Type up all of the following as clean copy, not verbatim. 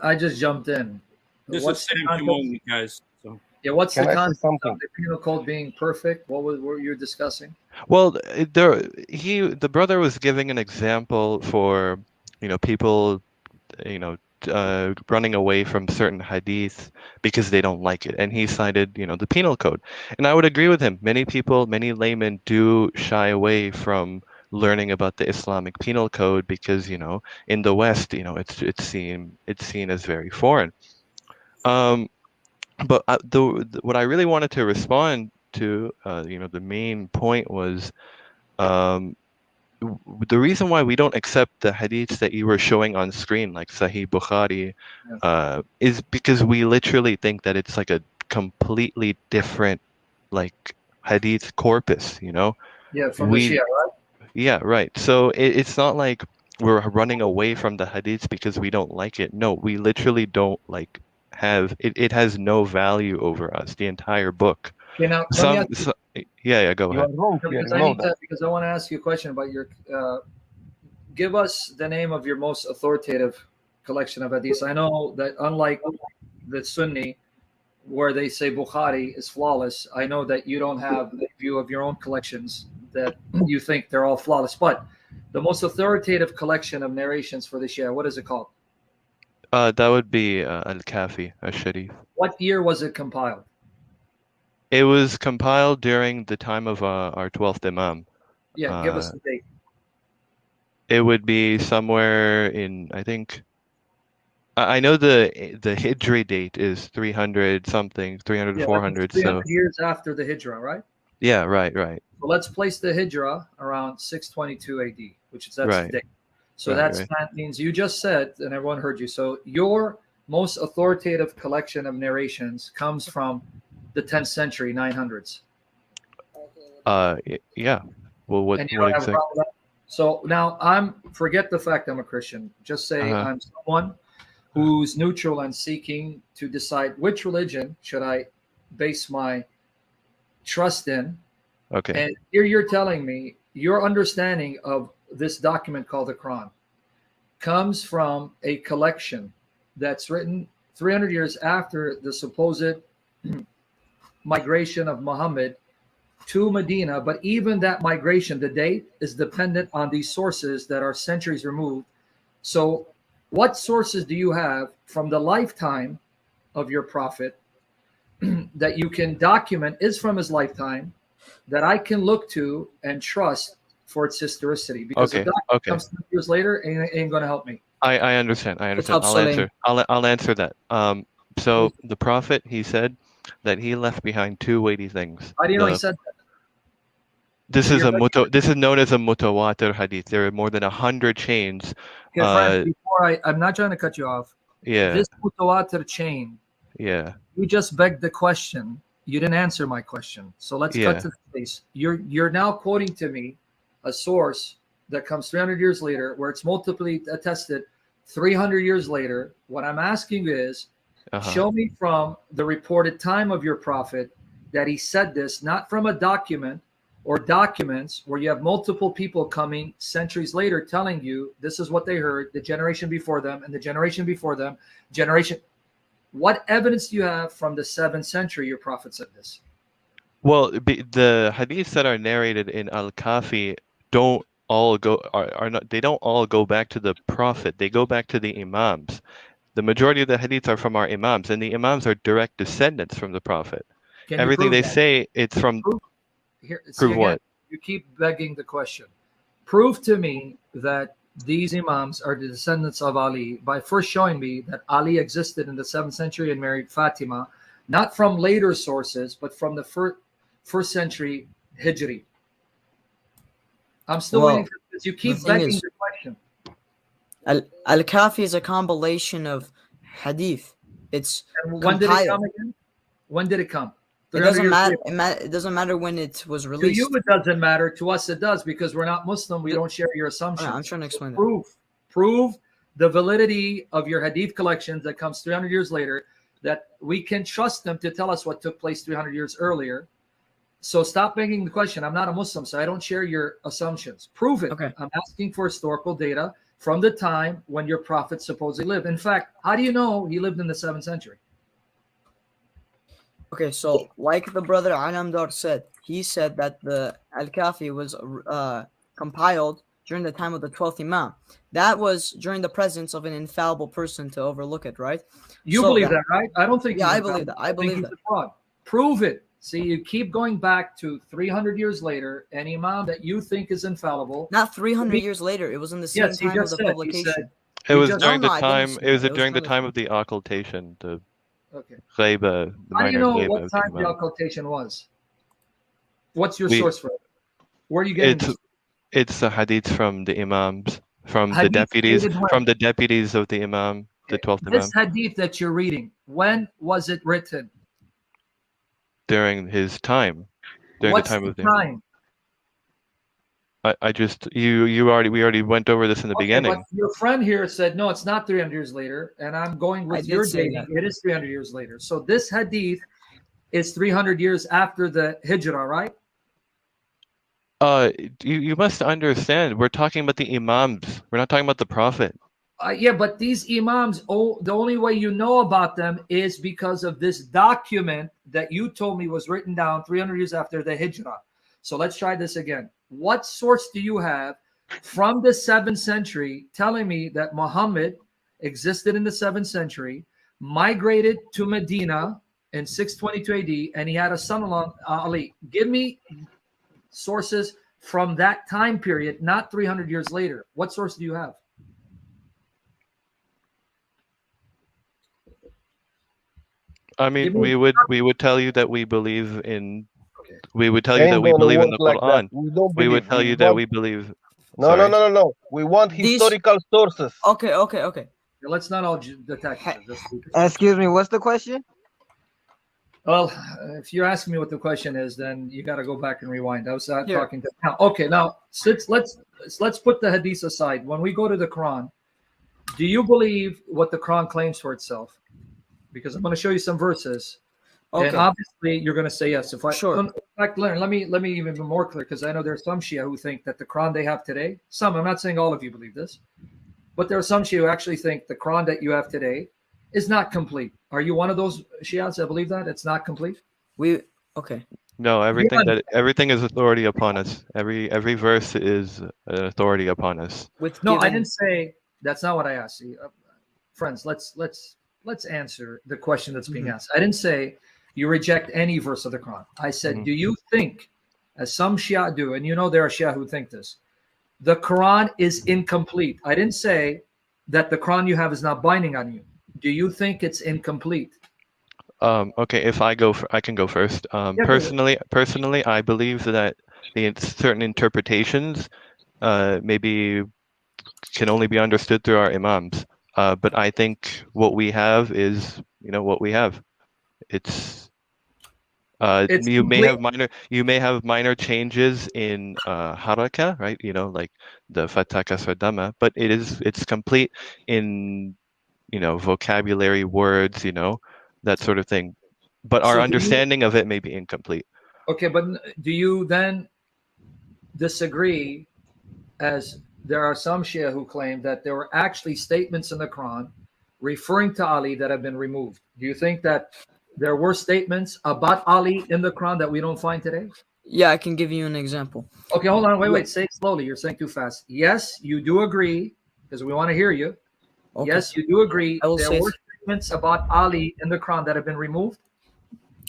I just jumped in. This What's is the Sam context? Shamoun, guys. So Yeah, what's the Can I say context of something? the penal code being perfect? What were you discussing? Well, the brother was giving an example for, people, you know, running away from certain hadith because they don't like it, and he cited, the penal code, and I would agree with him. Many people, many laymen do shy away from learning about the Islamic penal code because, in the West, it's seen as very foreign. Um, but what I really wanted to respond to, the main point was. Um, the reason why we don't accept the hadiths that you were showing on screen, like Sahih Bukhari, Yes. is because we literally think that it's like a completely different, like, hadith corpus. Yeah, from the Shia, right? Yeah, right. So it's not like we're running away from the hadiths because we don't like it. No, we literally don't like have it. It has no value over us. The entire book. Okay, now let me ask you, Yeah, go You are ahead. wrong here. because You know that. because I want to ask you a question about your. Give us the name of your most authoritative collection of hadiths. I know that unlike the Sunni, where they say Bukhari is flawless, I know that you don't have a view of your own collections that you think they're all flawless. But the most authoritative collection of narrations for the Shia, what is it called? That would be Al-Kafi, Al-Sharif. What year was it compiled? It was compiled during the time of our 12th Imam. Yeah, give us the date. It would be somewhere in, I think, I know the Hijri date is 300 something, 300, Yeah, 400. 300 So years after the Hijrah, right? yeah, right, So let's place the Hijrah around 622 AD, which is that's the right, date. So right, that means you just said, and everyone heard you. So your most authoritative collection of narrations comes from the 10th century, 900s. Yeah. Well, what And you don't have a exactly? problem with that? So now forget the fact I'm a Christian. Just say I'm someone who's neutral and seeking to decide which religion should I base my trust in. Okay. And here you're telling me your understanding of this document called the Quran comes from a collection that's written 300 years after the supposed migration of Muhammad to Medina. But even that migration, the date is dependent on these sources that are centuries removed. So what sources do you have from the lifetime of your prophet that you can document is from his lifetime that I can look to and trust for its historicity? Because Okay. if that comes 3 years later, ain't going to help me. I understand. I'll answer that. So the Prophet, he said that he left behind two weighty things. How do you know he said that? This is known as a mutawatir hadith. There are more than 100 chains. Okay, Frank, before I'm not trying to cut you off. Yeah. This mutawatir chain. Yeah. You just begged the question. You didn't answer my question. So let's cut to the chase. You're now quoting to me a source that comes 300 years later, where it's multiply attested 300 years later. What I'm asking is, show me from the reported time of your prophet that he said this, not from a document or documents where you have multiple people coming centuries later telling you this is what they heard, the generation before them and the generation before them, generation. What evidence do you have from the 7th century your prophet said this? Well, the hadiths that are narrated in Al-Kafi don't all go are not, they don't all go back to the prophet. They go back to the Imams. The majority of the hadiths are from our Imams, and the Imams are direct descendants from the prophet. Everything they say, it's from prove what? You keep begging the question. Prove to me that these Imams are the descendants of Ali by first showing me that Ali existed in the 7th century and married Fatima, not from later sources, but from the first century Hijri. I'm still waiting for this. You keep begging the question. Al-Kafi is a compilation of hadith. It's when did it come again? When did it come? It doesn't matter. It doesn't matter when it was released. To you, it doesn't matter. To us, it does, because we're not Muslim. We don't share your assumptions. I'm trying to explain that. Prove the validity of your hadith collections that comes 300 years later, that we can trust them to tell us what took place 300 years earlier. So stop begging the question. I'm not a Muslim, so I don't share your assumptions. Prove it. Okay. I'm asking for historical data from the time when your prophet supposedly lived. In fact, how do you know he lived in the 7th century? Okay, so like the brother Anamdar said, he said that the Al-Kafi was compiled during the time of the 12th Imam. That was during the presence of an infallible person to overlook it, right? You believe that, right? I don't think. Yeah, I believe that. I believe that. A fraud. Prove it. See, you keep going back to 300 years later, an Imam that you think is infallible. Not 300 years later. It was in the same time of the publication. It was during the time. It was during the time of the occultation. The Ghaiba. How do you know what time the occultation was? What's your source for it? Where are you getting this? It's the hadith from the Imams, from the deputies of the Imam, the 12th Imam. This hadith that you're reading, when was it written? During his time. During the time of the Imam. We already went over this in the beginning. But your friend here said, no, it's not 300 years later, and I'm going with your dating. It is 300 years later. So this hadith is 300 years after the Hijrah, right? You must understand, we're talking about the Imams. We're not talking about the Prophet. Yeah, but these Imams, the only way you know about them is because of this document that you told me was written down 300 years after the Hijrah. So let's try this again. What source do you have from the 7th century telling me that Muhammad existed in the 7th century, migrated to Medina in 622 AD, and he had a son-in-law, Ali? Give me sources from that time period, not 300 years later. What source do you have? I mean, we would tell you that we believe in. We would tell you that we believe in the Quran. We would tell you that we believe. No. We want historical sources. Okay. Let's not all attack. Excuse me. What's the question? Well, if you're asking me what the question is, then you got to go back and rewind. I was talking to now. Okay, now let's put the hadith aside. When we go to the Quran, do you believe what the Quran claims for itself? Because I'm going to show you some verses, and obviously you're going to say yes. In fact, let me even be more clear, because I know there's some Shia who think that the Quran they have today. I'm not saying all of you believe this, but there are some Shia who actually think the Quran that you have today is not complete. Are you one of those Shias that believe that it's not complete? No, everything is authority upon us. Every verse is an authority upon us. I didn't say that's not what I asked. Friends, let's answer the question that's being asked. I didn't say you reject any verse of the Quran. I said, do you think, as some Shia do, and you know there are Shia who think this, the Quran is incomplete? I didn't say that the Quran you have is not binding on you. Do you think it's incomplete? Okay, if I can go first. Personally, I believe that the certain interpretations maybe can only be understood through our Imams. But I think what we have is, what we have. It's you may have minor changes in haraka, right? Like the fataka sardama, but it's complete in vocabulary, words, that sort of thing. But our understanding of it may be incomplete. Okay, but do you then disagree, as there are some Shia who claim that there were actually statements in the Quran referring to Ali that have been removed? Do you think that there were statements about Ali in the Quran that we don't find today? Yeah, I can give you an example. Okay, hold on. Wait. Say it slowly. You're saying too fast. Yes, you do agree, because we want to hear you. Okay. Yes, you do agree there were statements about Ali in the Quran that have been removed?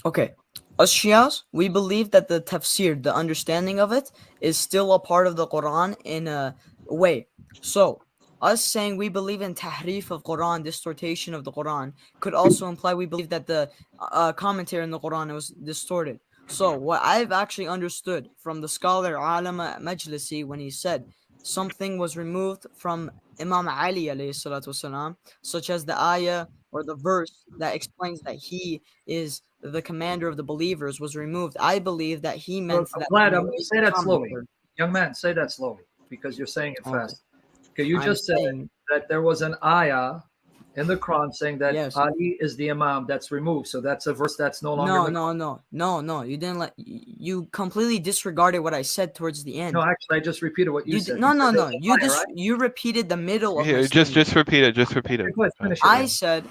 Okay. Us Shias, we believe that the tafsir, the understanding of it, is still a part of the Quran in a way. So, us saying we believe in tahrif of Quran, distortion of the Quran, could also imply we believe that the commentary in the Quran was distorted. So, what I've actually understood from the scholar Alama Majlisi, when he said something was removed from Imam Ali alayhi salatu wasalam, such as the ayah or the verse that explains that he is the commander of the believers, was removed. I believe that he meant that. Say that slowly. Young man, say that slowly, because you're saying it fast. Okay, you just said that there was an ayah in the Quran saying that Yes. Ali is the Imam that's removed. So that's a verse that's no longer. No. You didn't let. You completely disregarded what I said towards the end. No, actually, I just repeated what you said. No. You said You repeated the middle of my Here, statement. just repeat it. Just repeat it. Go ahead, finish it. I said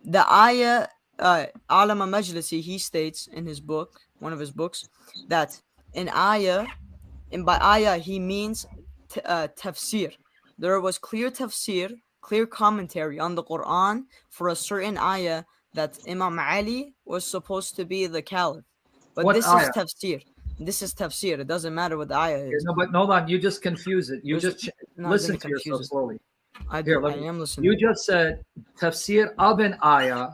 the ayah, Alama Majlisi, he states in his book, one of his books, that an ayah, and by ayah he means tafsir. There was clear tafsir, clear commentary on the Quran for a certain ayah that Imam Ali was supposed to be the caliph. But What this ayah? is tafsir. This is tafsir. It doesn't matter what the ayah is. No, but hold on. You just confuse it. You There's- just no, I listen didn't to yourself confuse it. slowly. I Here, am listening. You just said tafsir of an ayah,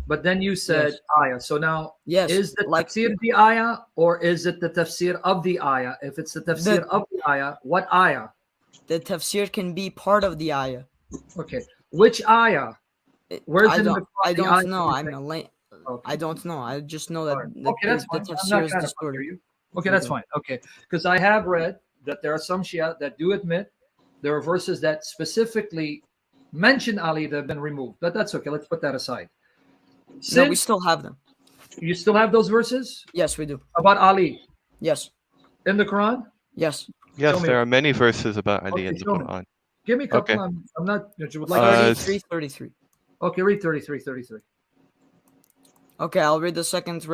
but then you said Yes. ayah. So now, Yes, is the like- tafsir the ayah or is it the tafsir of the ayah? If it's the tafsir of the ayah, what ayah? The tafsir can be part of the ayah. Okay, which ayah? Where's I in don't, the I the don't ayah know. you I'm think? a late. Okay. I don't know. I just know that, All right. that Okay, that's the fine. I'm tafsir not is trying to distorted. bother you. Okay, that's fine. Okay, because I have read that there are some Shia that do admit there are verses that specifically mention Ali that have been removed, but that's okay. Let's put that aside. No, we Since still have them. you still have those verses Yes, we do. about Ali Yes, in the Quran, yes. Yes, Show me. there are many verses about Ali Okay, in the show me. Quran. give me a couple. Okay. I'm not. You would like. 33. Okay, read 33. Okay, I'll read the second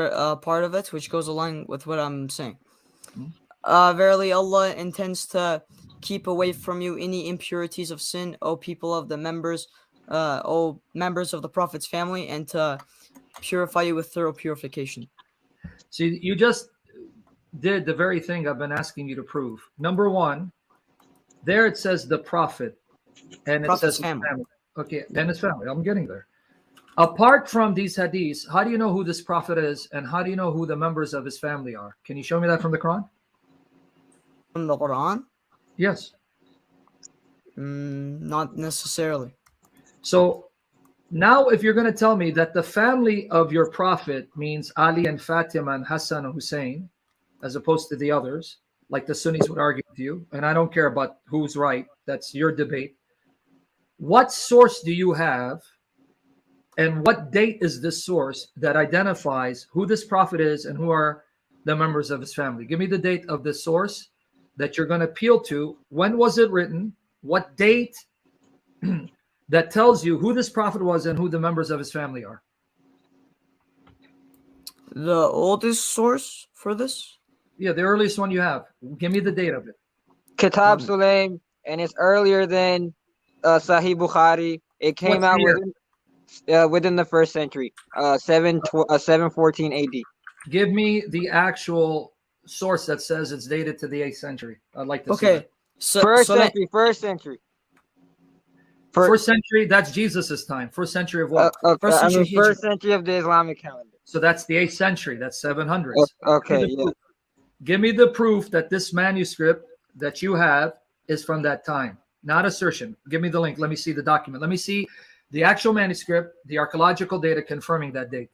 part of it, which goes along with what I'm saying. Hmm. Verily, Allah intends to keep away from you any impurities of sin, O people of the members, O members of the Prophet's family, and to purify you with thorough purification. See, you just did the very thing I've been asking you to prove. Number one, there it says the Prophet, and it Prophet's says his family. family. Okay, and his family. I'm getting there. Apart from these hadiths, how do you know who this Prophet is, and how do you know who the members of his family are? Can you show me that from the Quran? From the Quran? Yes. Not necessarily. So now, if you're going to tell me that the family of your Prophet means Ali and Fatima and Hassan and Hussein, as opposed to the others, like the Sunnis would argue with you, and I don't care about who's right, that's your debate. What source do you have, and what date is this source that identifies who this Prophet is and who are the members of his family? Give me the date of the source that you're going to appeal to. When was it written? What date? That tells you who this Prophet was and who the members of his family are. The oldest source for this? Yeah, the earliest one you have. Give me the date of it. Kitab Sulaim, and it's earlier than Sahih Bukhari. It came What's out the year? within the first century, 714 AD. Give me the actual source that says it's dated to the 8th century. I'd like to see Okay. that. First century. First century, that's Jesus's time. First century of what? First century Hijri. First century of the Islamic calendar. So that's the 8th century. That's 700s. Okay, yeah. Give me the proof that this manuscript that you have is from that time. Not assertion. Give me the link. Let me see the document. Let me see the actual manuscript, the archaeological data confirming that date.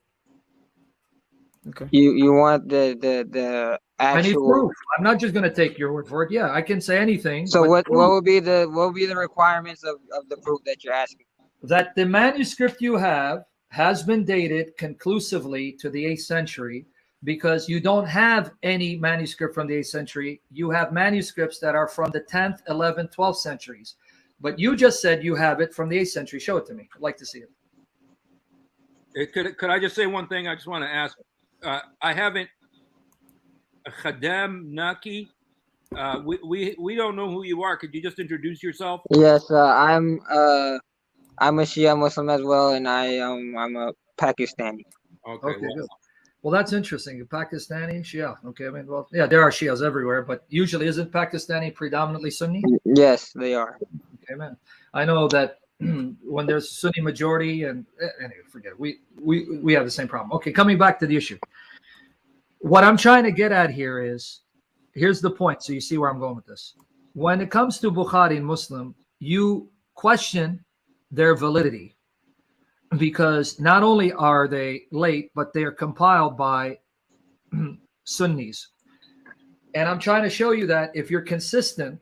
Okay. You want the I need actual proof. I'm not just going to take your word for it. Yeah, I can say anything. So but what would be the requirements of the proof that you're asking? that the manuscript you have has been dated conclusively to the 8th century, because you don't have any manuscript from the 8th century. You have manuscripts that are from the 10th, 11th, 12th centuries. But you just said you have it from the 8th century. Show it to me. I'd like to see it. Could I just say one thing? I just want to ask. I haven't. Khadam Naki. We don't know who you are. Could you just introduce yourself? Yes, I'm a Shia Muslim as well, and I'm a Pakistani. Okay, good. Well, that's interesting. Pakistani Shia. Okay, I mean, well, yeah, there are Shias everywhere, but usually isn't Pakistani predominantly Sunni? Yes, they are. Okay, man. I know that when there's Sunni majority, and anyway, forget it. We have the same problem. Okay, coming back to the issue. What I'm trying to get at here is, here's the point, so you see where I'm going with this. When it comes to Bukhari and Muslim, you question their validity, because not only are they late, but they are compiled by Sunnis. And I'm trying to show you that if you're consistent,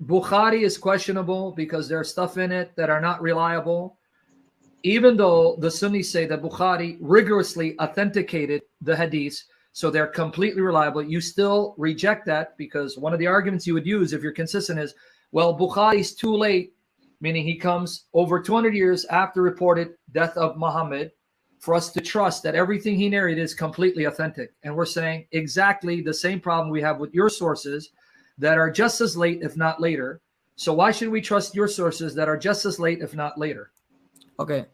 Bukhari is questionable because there's stuff in it that are not reliable. Even though the Sunnis say that Bukhari rigorously authenticated the hadiths, so they're completely reliable, you still reject that because one of the arguments you would use if you're consistent is, well, Bukhari's too late, meaning he comes over 200 years after reported death of Muhammad, for us to trust that everything he narrated is completely authentic. And we're saying exactly the same problem we have with your sources that are just as late, if not later. So why should we trust your sources that are just as late, if not later? Okay.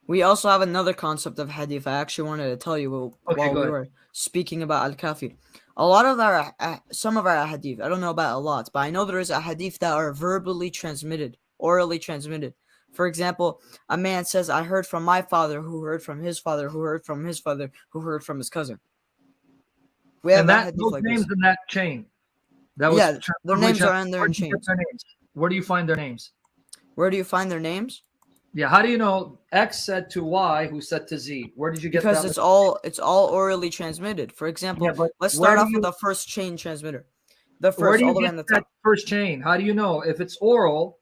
We also have another concept of hadith. I actually wanted to tell you while we were speaking about Al-Kafi. A lot of some of our hadith, I don't know about a lot, but I know there is a hadith that are verbally transmitted, orally transmitted. For example, a man says, I heard from my father, who heard from his father, who heard from his father, who heard from his cousin. We have those like names in that chain. That was their names are in there in chains. Where do you find their names? Where do you find their names? Yeah, how do you know X said to Y, who said to Z? Where did you get that? Because it's all orally transmitted. For example, let's start off with the first chain transmitter. The first, where do you all the way get on the that top. First chain? How do you know if it's oral?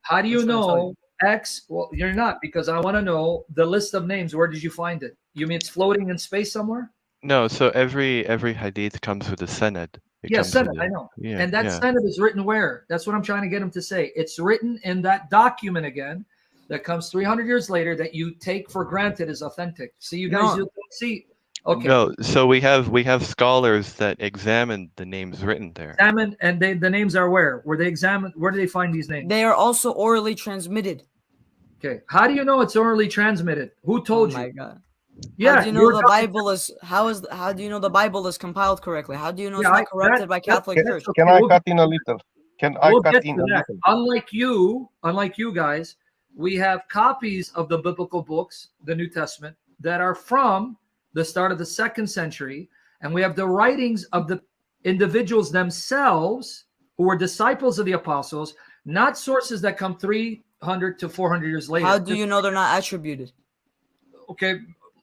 How do you know X? Well, you're not, because I want to know the list of names. Where did you find it? You mean it's floating in space somewhere? No, so every hadith comes with a sanad. Sanad, I know. Yeah, and that sanad is written where? That's what I'm trying to get him to say. It's written in that document again that comes 300 years later that you take for granted is authentic. See, you guys don't see. Okay. No, so we have scholars that examine the names written there. Examine, and the names are where? Where they examine? Where do they find these names? They are also orally transmitted. Okay. How do you know it's orally transmitted? Who told you? Oh my God. Yeah. How do you know the Bible is? How do you know the Bible is compiled correctly? How do you know it's not corrupted by Catholic Church? Can I cut in a little? Can I cut in a little? Unlike you guys, we have copies of the biblical books, the New Testament, that are from the start of the 2nd century, and we have the writings of the individuals themselves who were disciples of the apostles, not sources that come 300 to 400 years later. How do you know they're not attributed? Okay,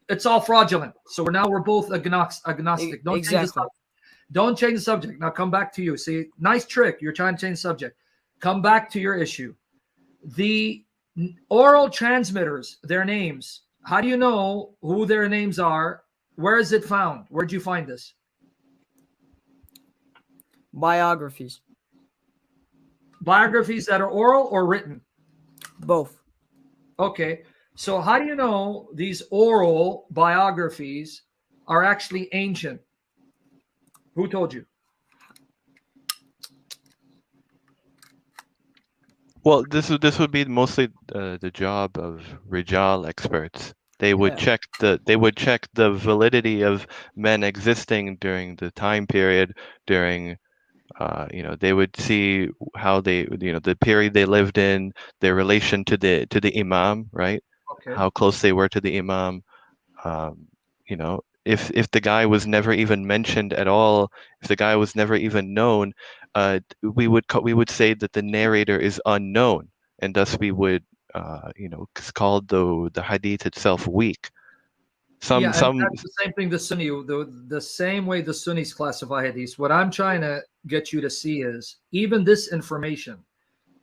it's all fraudulent. So we're both agnostic. Don't change the subject. Don't change the subject. Now come back to you. See, nice trick. You're trying to change the subject. Come back to your issue. The oral transmitters, their names. How do you know who their names are? Where is it found? Where'd you find this? Biographies. Biographies that are oral or written? Both. Okay. So how do you know these oral biographies are actually ancient? Who told you? Well, this would be mostly the job of Rijal experts. They would check the validity of men existing during the time period, during they would see how they, the period they lived in, their relation to the Imam, right? Okay. How close they were to the Imam. If the guy was never even mentioned at all, if the guy was never even known, we would say that the narrator is unknown, and thus we would call the hadith itself weak. That's the same thing the Sunni, the same way the Sunnis classify hadith. What I'm trying to get you to see is even this information.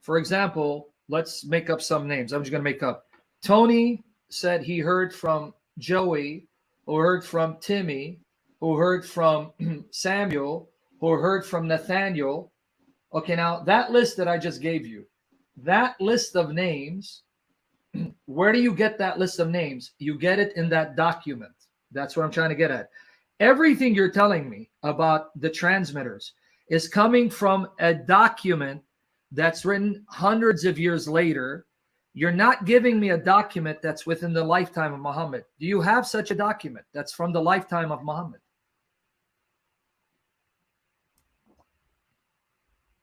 For example, let's make up some names. I'm just going to make up. Tony said he heard from Joey, who heard from Timmy, who heard from Samuel, who heard from Nathaniel. Okay, now that list that I just gave you, that list of names, where do you get that list of names? You get it in that document. That's what I'm trying to get at. Everything you're telling me about the transmitters is coming from a document that's written hundreds of years later. You're not giving me a document that's within the lifetime of Muhammad. Do you have such a document that's from the lifetime of Muhammad?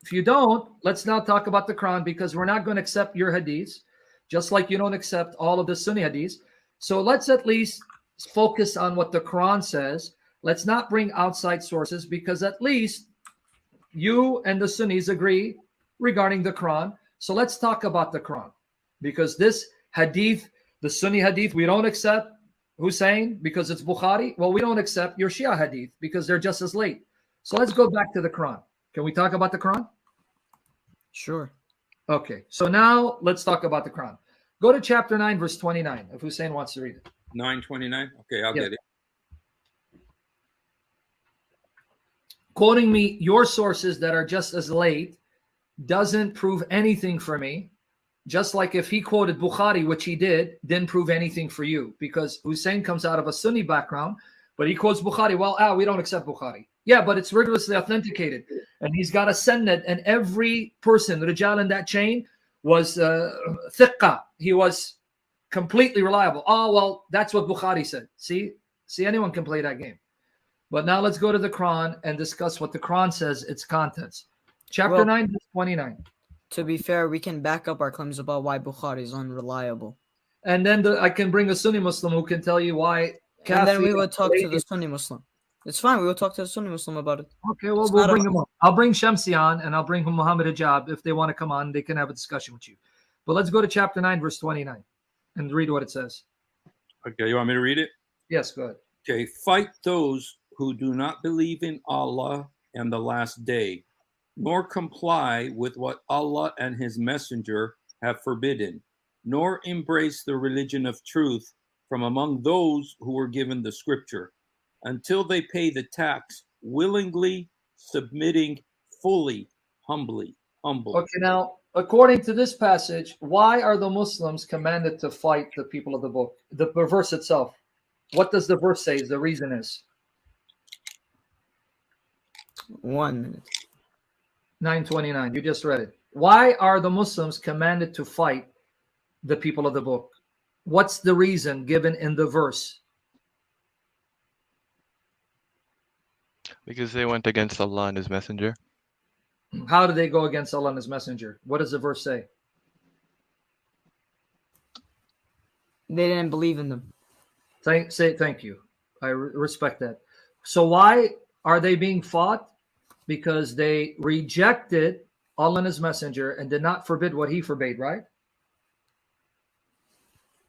If you don't, let's now talk about the Quran, because we're not going to accept your hadiths, just like you don't accept all of the Sunni hadiths. So let's at least focus on what the Quran says. Let's not bring outside sources, because at least you and the Sunnis agree regarding the Quran. So let's talk about the Quran, because this hadith, the Sunni hadith, we don't accept Hussein because it's Bukhari. Well, we don't accept your Shia hadith because they're just as late. So let's go back to the Quran. Can we talk about the Quran? Sure. Okay, so now let's talk about the Quran. Go to chapter 9, verse 29, if Hussein wants to read it. 9:29. Okay, I'll Yeah. get it. Quoting me your sources that are just as late doesn't prove anything for me. Just like if he quoted Bukhari, which he didn't prove anything for you, because Hussein comes out of a Sunni background, but he quotes Bukhari. Well, we don't accept Bukhari. Yeah, but it's rigorously authenticated. And he's got a sennad, and every person, Rijal in that chain, was thiqqa. He was completely reliable. Oh, well, that's what Bukhari said. See, anyone can play that game. But now let's go to the Quran and discuss what the Quran says, its contents. Chapter 9, verse 29. To be fair, we can back up our claims about why Bukhari is unreliable. And then I can bring a Sunni Muslim who can tell you why. And then we will talk to the Sunni Muslim. It's fine. We will talk to the Sunni Muslim about it. Okay, well, we'll bring him on. I'll bring Shamsi on, and I'll bring Muhammad Hijab. If they want to come on, they can have a discussion with you. But let's go to chapter 9, verse 29, and read what it says. Okay, you want me to read it? Yes, go ahead. Okay, fight those who do not believe in Allah and the last day, nor comply with what Allah and his messenger have forbidden, nor embrace the religion of truth from among those who were given the scripture, until they pay the tax willingly, submitting fully, humbly. Okay, now, according to this passage, why are the Muslims commanded to fight the people of the book? The verse itself. What does the verse say? The reason is 1 minute. 929. You just read it. Why are the Muslims commanded to fight the people of the book? What's the reason given in the verse? Because they went against Allah and his messenger. How did they go against Allah and his messenger? What does the verse say? They didn't believe in them. Thank you. I respect that. So why are they being fought? Because they rejected Allah and his messenger and did not forbid what he forbade, right?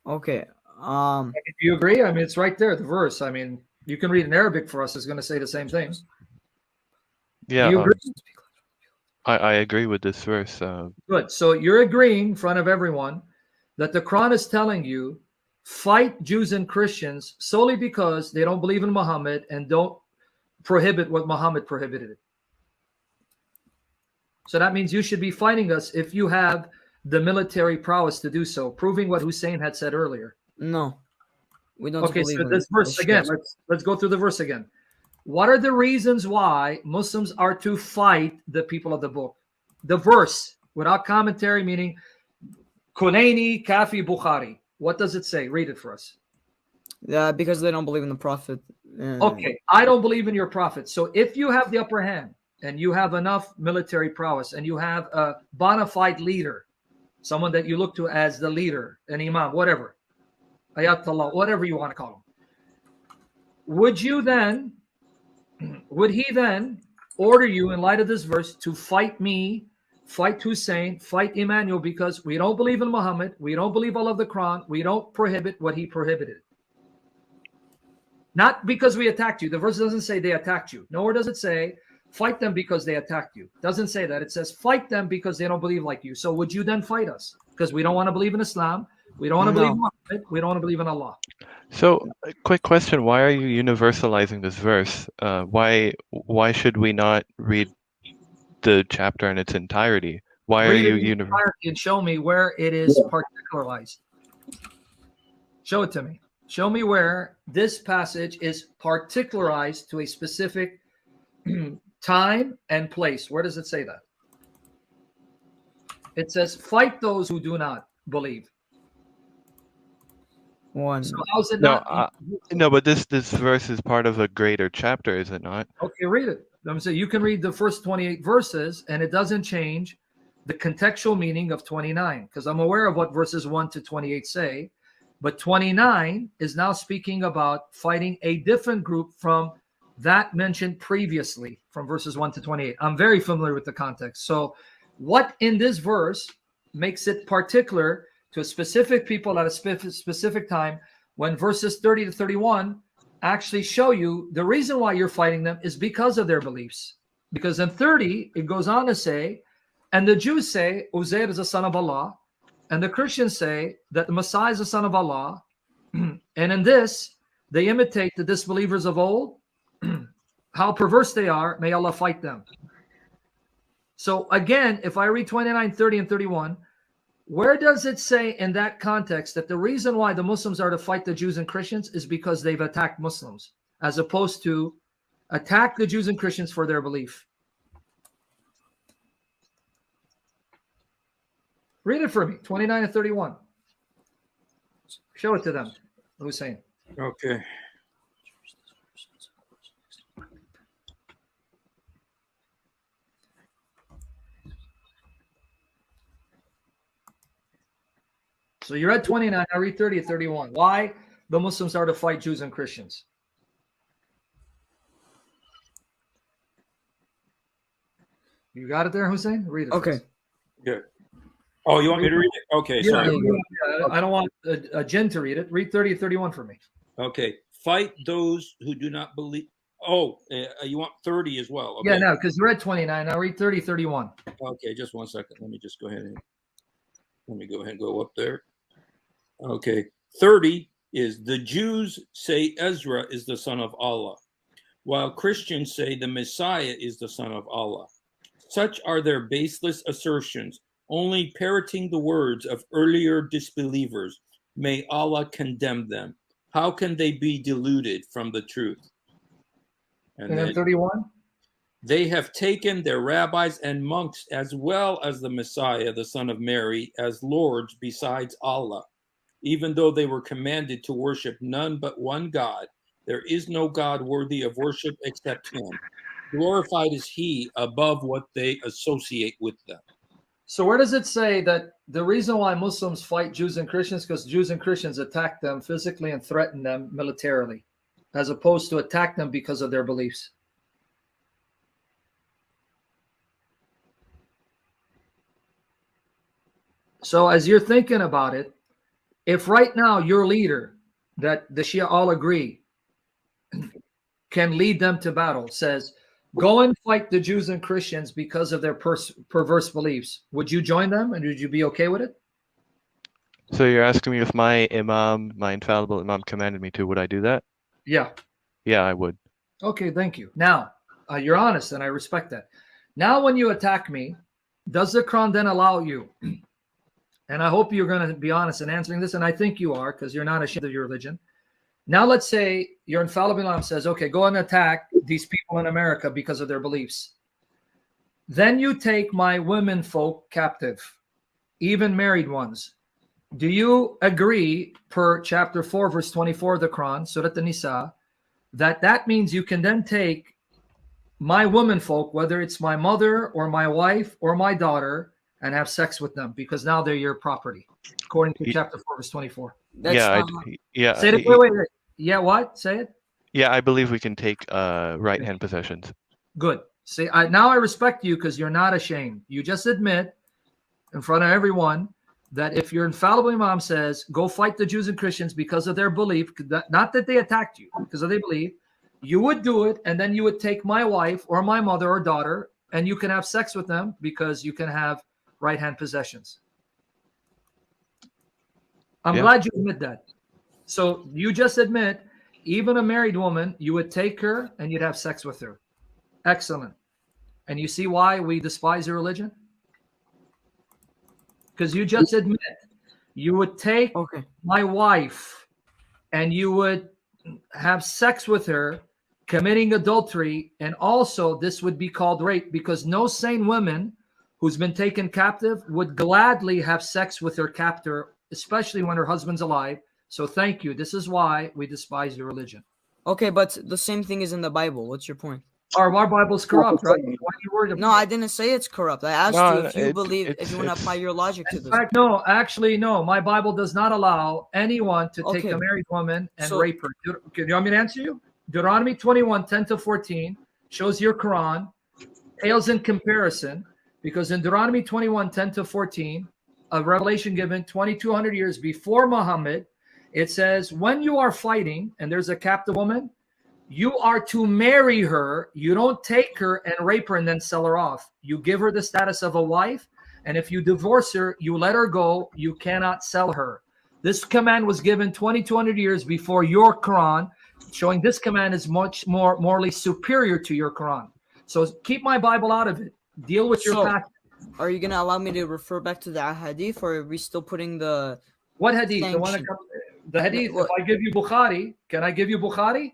Okay. Do you agree? I mean, it's right there, the verse. I mean, you can read in Arabic for us. It's going to say the same thing. Yeah, Do you agree? I agree with this verse. Good. So you're agreeing in front of everyone that the Quran is telling you fight Jews and Christians solely because they don't believe in Muhammad and don't prohibit what Muhammad prohibited. So that means you should be fighting us if you have the military prowess to do so, proving what Hussein had said earlier. No, we don't. Okay, so this verse again. Let's go through the verse again. What are the reasons why Muslims are to fight the people of the book? The verse, without commentary, meaning Kulaini, Kafi, Bukhari. What does it say? Read it for us. Yeah, because they don't believe in the Prophet. Okay, I don't believe in your Prophet. So if you have the upper hand and you have enough military prowess and you have a bona fide leader, someone that you look to as the leader, an imam, whatever, ayatollah, whatever you want to call him, would he then order you, in light of this verse, to fight me, fight Hussein, fight Emmanuel, because we don't believe in Muhammad, we don't believe all of the Quran, we don't prohibit what he prohibited? Not because we attacked you. The verse doesn't say they attacked you. Nor does it say fight them because they attacked you. It doesn't say that. It says fight them because they don't believe like you. So would you then fight us? Because we don't want to believe in Islam. We don't want to believe in Muhammad. We don't want to believe in Allah. So, a quick question: why are you universalizing this verse? Why should we not read the chapter in its entirety? Why are you universalizing? And show me where it is particularized. Show it to me. Show me where this passage is particularized to a specific time and place. Where does it say that? It says, fight those who do not believe. One. So how's it not? No, but this verse is part of a greater chapter, is it not? Okay, read it. I'm saying you can read the first 28 verses, and it doesn't change the contextual meaning of 29, because I'm aware of what verses 1 to 28 say. But 29 is now speaking about fighting a different group from that mentioned previously from verses 1 to 28. I'm very familiar with the context. So what in this verse makes it particular to a specific people at a specific time, when verses 30 to 31 actually show you the reason why you're fighting them is because of their beliefs? Because in 30, it goes on to say, And the Jews say Uzair is the son of Allah, and the Christians say that the Messiah is the son of Allah. And in this, they imitate the disbelievers of old. How perverse they are, may Allah fight them. So again, if I read 29, 30, and 31, where does it say in that context that the reason why the Muslims are to fight the Jews and Christians is because they've attacked Muslims, as opposed to attack the Jews and Christians for their belief? Read it for me, 29 and 31. Show it to them, Hussein. Okay. So you're at 29, I read 30 and 31. Why the Muslims are to fight Jews and Christians? You got it there, Hussein? Read it. Okay. First. Good. Oh, you want me to read it? Okay, Yeah, sorry. I don't want a jinn to read it. Read 30 and 31 for me. Okay. Fight those who do not believe. Oh, you want 30 as well. Okay. Yeah, no, because you're at 29. Now read 30, 31. Okay, just 1 second. Let me just go ahead and go up there. Okay. 30 is the Jews say Ezra is the son of Allah, while Christians say the Messiah is the son of Allah. Such are their baseless assertions, only parroting the words of earlier disbelievers. May Allah condemn them. How can they be deluded from the truth? And then 31? They have taken their rabbis and monks as well as the Messiah, the son of Mary, as lords besides Allah. Even though they were commanded to worship none but one God, there is no God worthy of worship except him. Glorified is he above what they associate with them. So where does it say that the reason why Muslims fight Jews and Christians because Jews and Christians attack them physically and threaten them militarily, as opposed to attack them because of their beliefs? So as you're thinking about it, if right now your leader, that the Shia all agree, can lead them to battle, says, go and fight the Jews and Christians because of their perverse beliefs, would you join them and would you be okay with it? So you're asking me if my imam, my infallible imam, commanded me to, would I do that? Yeah. Yeah, I would. Okay, thank you. Now, you're honest and I respect that. Now, when you attack me, does the Quran then allow you, and I hope you're going to be honest in answering this, and I think you are because you're not ashamed of your religion. Now, let's say your infallible imam says, okay, go and attack these people in America because of their beliefs. Then you take my women folk captive, even married ones. Do you agree, per chapter 4, verse 24 of the Quran, Surat An-Nisa, that means you can then take my women folk, whether it's my mother or my wife or my daughter, and have sex with them because now they're your property, according to chapter 4, verse 24. That's yeah. Say it. Wait. Yeah, what? Say it. Yeah, I believe we can take right-hand possessions. Good. See, now I respect you because you're not ashamed. You just admit in front of everyone that if your infallible imam says, go fight the Jews and Christians because of their belief, not that they attacked you, because of their belief, you would do it, and then you would take my wife or my mother or daughter, and you can have sex with them because you can have right-hand possessions. I'm glad you admit that. So you just admit, even a married woman, you would take her and you'd have sex with her. Excellent. And you see why we despise your religion? Because you just admit you would take my wife and you would have sex with her, committing adultery, and also this would be called rape because no sane woman who's been taken captive would gladly have sex with her captor, especially when her husband's alive. So thank you. This is why we despise your religion. Okay, but the same thing is in the Bible. What's your point? Our Bible's corrupt, right? Why are you worried about No, I didn't say it's corrupt. I asked you if you believe, if you want to apply your logic to this. In fact, no, actually, no. My Bible does not allow anyone to take a married woman and rape her. Do you want me to answer you? Deuteronomy 21, 10 to 14 shows your Quran pales in comparison, because in Deuteronomy 21, 10 to 14, a revelation given 2,200 years before Muhammad, it says, when you are fighting and there's a captive woman, You are to marry her. You don't take her and rape her and then sell her off. You give her the status of a wife, and if you divorce her, you let her go. You cannot sell her. This command was given 2,200 years before your Quran, showing this command is much more morally superior to your Quran. So keep my Bible out of it. Deal with your past. Are you going to allow me to refer back to the Hadith, or are we still putting the... What Hadith? The one that comes, the Hadith. If I give you Bukhari, can I give you Bukhari?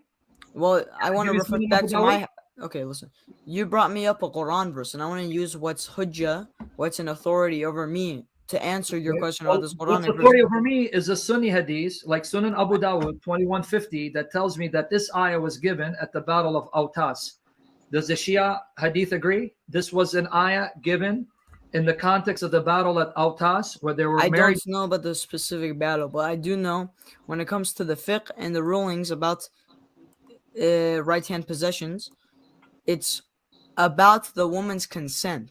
Well, I want to refer back to my... Okay, listen. You brought me up a Quran verse, and I want to use what's hujjah, what's an authority over me to answer your question about this Quranic verse. What's authority over me is a Sunni hadith, like Sunan Abu Dawud 2150, that tells me that this ayah was given at the Battle of Autas. Does the Shia hadith agree? This was an ayah given in the context of the battle at Autas, where they were married. I don't know about the specific battle, but I do know when it comes to the fiqh and the rulings about right-hand possessions, it's about the woman's consent.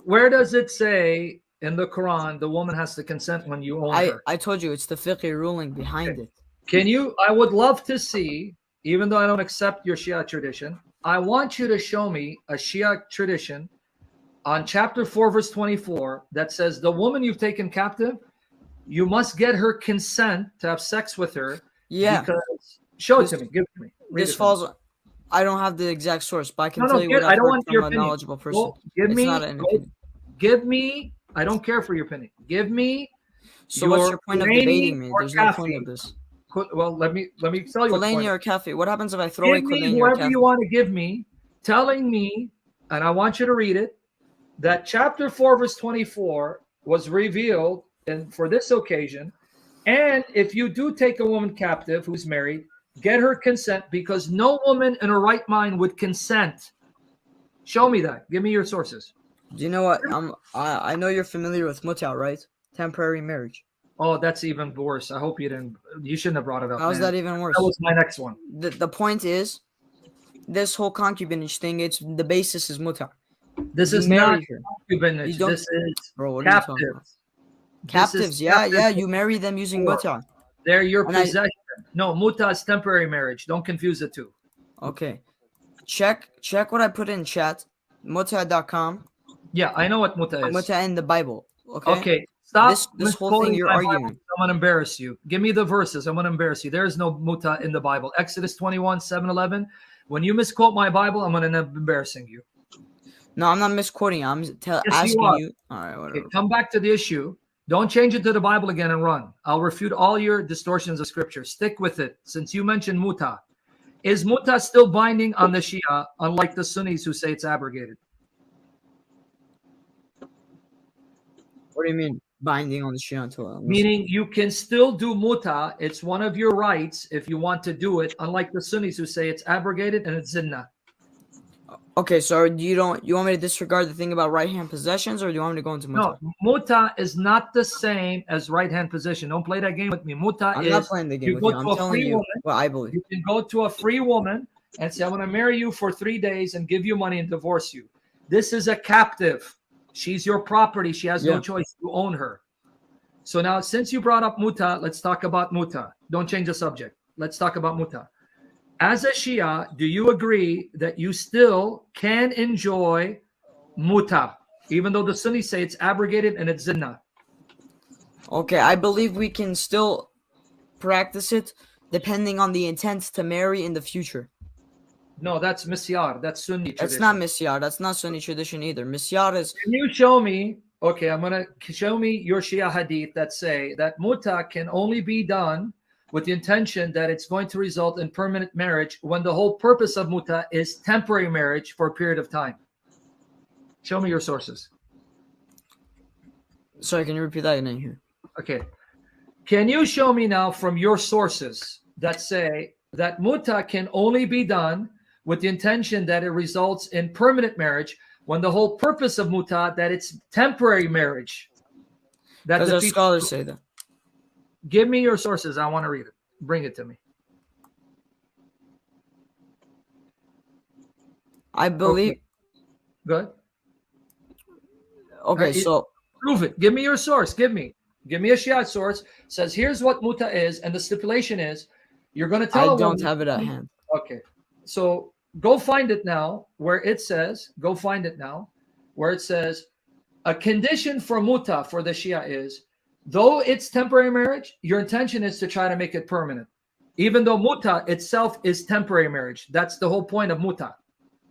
Where does it say in the Quran the woman has to consent when you own her? I told you it's the fiqh ruling behind it. Can you? I would love to see, even though I don't accept your Shia tradition, I want you to show me a Shia tradition on chapter 4, verse 24 that says the woman you've taken captive, you must get her consent to have sex with her. Yeah. Because, show it to me. Give it to me. This falls. I don't have the exact source, but I can tell you what I've heard from a knowledgeable person. Well, give me. I don't care for your opinion. Give me. So what's your point of debating me? There's no point of this. Well, let me tell you. Kulani or Kafi? What happens if I throw away Kulani or whoever Kafi? you want to give me, telling me, and I want you to read it, that chapter 4, verse 24 was revealed and for this occasion. And if you do take a woman captive who's married, get her consent, because no woman in her right mind would consent. Show me that. Give me your sources. Do you know what? I know you're familiar with Mut'ah, right? Temporary marriage. Oh, that's even worse. I hope you didn't. You shouldn't have brought it up. How's that even worse? That was my next one. The point is, this whole concubinage thing. It's the basis is Mut'ah. This is not concubinage. This is captives. Captives, yeah. You marry them using Mut'ah. They're your possession. No, Muta is temporary marriage. Don't confuse the two. Okay. Check what I put in chat. Mut'ah.com. Yeah, I know what Muta is. Muta in the Bible. Okay. Okay. Stop. This whole thing you're arguing. I'm gonna embarrass you. Give me the verses. I'm gonna embarrass you. There is no Muta in the Bible. Exodus 21, 7-11. When you misquote my Bible, I'm gonna end up embarrassing you. No, I'm not misquoting. I'm asking you. All right, whatever. Okay, come back to the issue. Don't change it to the Bible again and run. I'll refute all your distortions of scripture. Stick with it. Since you mentioned Muta, is Muta still binding on the Shia, unlike the Sunnis who say it's abrogated? What do you mean binding on the Shia until? Meaning you can still do Muta. It's one of your rights if you want to do it, unlike the Sunnis who say it's abrogated and it's zinna. Okay, so you want me to disregard the thing about right-hand possessions, or do you want me to go into Muta? No, Muta is not the same as right-hand possession. Don't play that game with me. Muta I'm not playing the game with you. I'm telling you what I believe. You can go to a free woman and say, I'm going to marry you for 3 days and give you money and divorce you. This is a captive. She's your property. She has no choice. You own her. So now, since you brought up Muta, let's talk about Muta. Don't change the subject. Let's talk about Muta. As a Shia, do you agree that you still can enjoy Muta, even though the Sunnis say it's abrogated and it's zinna? Okay, I believe we can still practice it depending on the intent to marry in the future. No, that's misyar. That's Sunni tradition. That's not misyar. That's not Sunni tradition either. Misyar is... Can you show me... Okay, I'm going to show me your Shia hadith that say that Muta can only be done with the intention that it's going to result in permanent marriage when the whole purpose of Muta is temporary marriage for a period of time. Show me your sources. Sorry, can you repeat that again here? Okay. Can you show me now from your sources that say that Muta can only be done with the intention that it results in permanent marriage when the whole purpose of Muta, that it's temporary marriage? Because the scholars say that. Give me your sources. I want to read it. Bring it to me. I believe. Okay. Good. Okay, so prove it. Give me your source. Give me a Shia source. Says here's what Muta is, and the stipulation is You're going to tell I a don't woman, have it at hand. okay. So go find it now where it says, go find it now where it says a condition for Muta for the Shia is, though it's temporary marriage, your intention is to try to make it permanent. Even though Muta itself is temporary marriage. That's the whole point of Muta.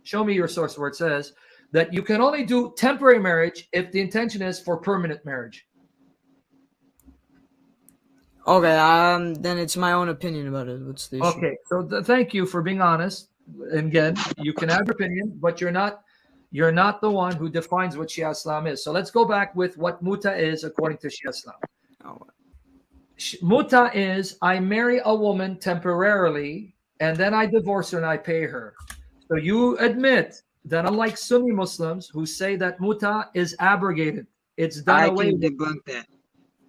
Show me your source where it says that you can only do temporary marriage if the intention is for permanent marriage. Okay, then it's my own opinion about it. What's the issue? Okay, so thank you for being honest. And again, you can have your opinion, but you're not the one who defines what Shia Islam is. So let's go back with what Muta is according to Shia Islam. Oh. Muta is I marry a woman temporarily and then I divorce her and I pay her. So you admit that unlike Sunni Muslims who say that Muta is abrogated, it's done away with. I can debunk that.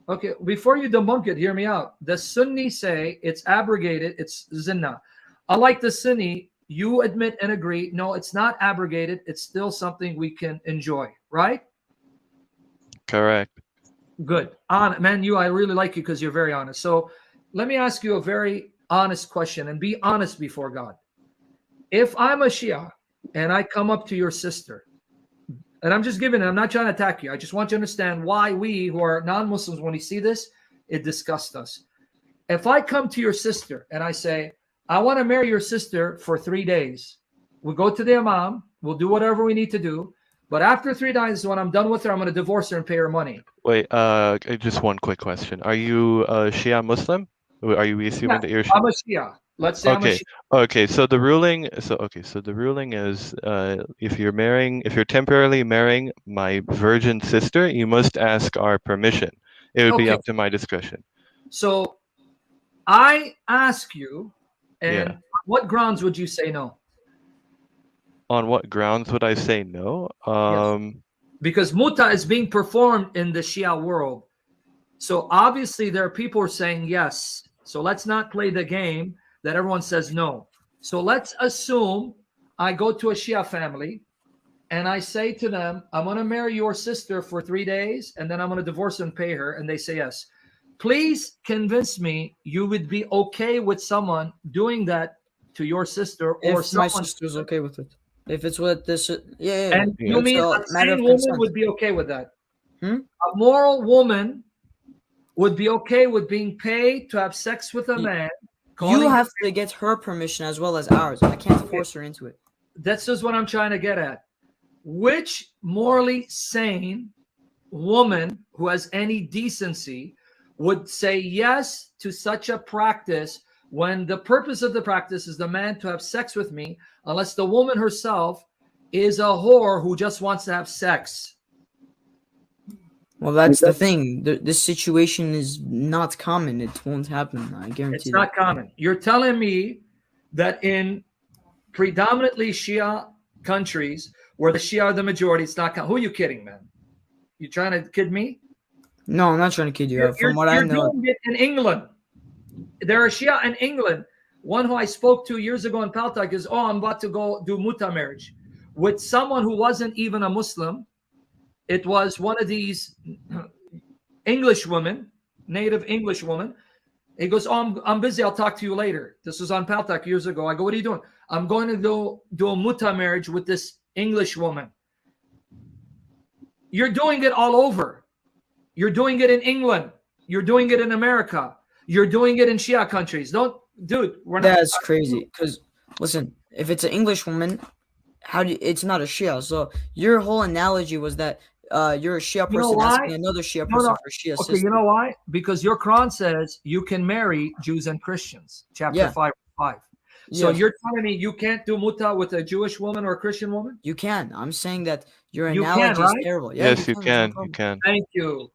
Okay, before you debunk it, hear me out. The Sunni say it's abrogated, it's zina. Unlike the Sunni, you admit and agree, no, it's not abrogated, it's still something we can enjoy, right? Correct. Good. Man, I really like you because you're very honest. So let me ask you a very honest question and be honest before God. If I'm a Shia and I come up to your sister, and I'm not trying to attack you. I just want you to understand why we who are non-Muslims, when we see this, it disgusts us. If I come to your sister and I say, I want to marry your sister for 3 days, we'll go to the Imam, we'll do whatever we need to do. But after 3 days, when I'm done with her, I'm going to divorce her and pay her money. Wait, just one quick question. Are you a Shia Muslim? Are you assuming that you're Shia? I'm a Shia. Let's say I'm a Shia. Okay, so the ruling is if you're temporarily marrying my virgin sister, you must ask our permission. It would be up to my discretion. So I ask you, and what grounds would you say no? On what grounds would I say no? Yes. Because Muta is being performed in the Shia world. So obviously there are people who are saying yes. So let's not play the game that everyone says no. So let's assume I go to a Shia family and I say to them, I'm going to marry your sister for 3 days and then I'm going to divorce her and pay her. And they say yes. Please convince me you would be okay with someone doing that to your sister or if someone. My sister's okay with it. If it's what this, And you mean a sane woman would be okay with that? A moral woman would be okay with being paid to have sex with a man. You have to get her permission as well as ours. I can't force her into it. That's just what I'm trying to get at. Which morally sane woman who has any decency would say yes to such a practice when the purpose of the practice is the man to have sex with me, unless the woman herself is a whore who just wants to have sex? Well, that's the thing. This situation is not common. It won't happen. I guarantee. It's not common. You're telling me that in predominantly Shia countries where the Shia are the majority, it's not common. Who are you kidding, man? You trying to kid me? No, I'm not trying to kid you. From what I know, doing it in England. There are Shia in England. One who I spoke to years ago in Paltak is, I'm about to go do Muta marriage with someone who wasn't even a Muslim. It was one of these English women, native English woman. He goes, I'm busy. I'll talk to you later. This was on Paltak years ago. I go, what are you doing? I'm going to go do a Muta marriage with this English woman. You're doing it all over. You're doing it in England. You're doing it in America. You're doing it in Shia countries. That's crazy. Because listen, if it's an English woman, it's not a Shia. So your whole analogy was that you're a Shia person asking another Shia person for Shia sister. You know why? Because your Quran says you can marry Jews and Christians. Chapter 5. So you're telling me you can't do Muta with a Jewish woman or a Christian woman? You can. I'm saying that your analogy is terrible. Yes, you can. You can. Thank you.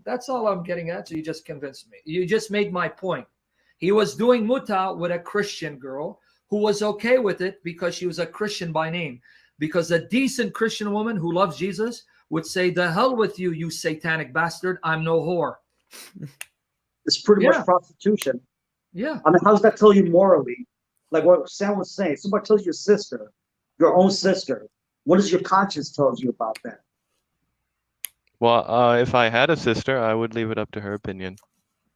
That's all I'm getting at. So you just convinced me. You just made my point. He was doing Muta with a Christian girl who was okay with it because she was a Christian by name. Because a decent Christian woman who loves Jesus would say, the hell with you, you satanic bastard. I'm no whore. It's pretty much prostitution. Yeah. I mean, how does that tell you morally? Like what Sam was saying, somebody tells your sister, your own sister, what does your conscience tell you about that? Well, if I had a sister, I would leave it up to her opinion.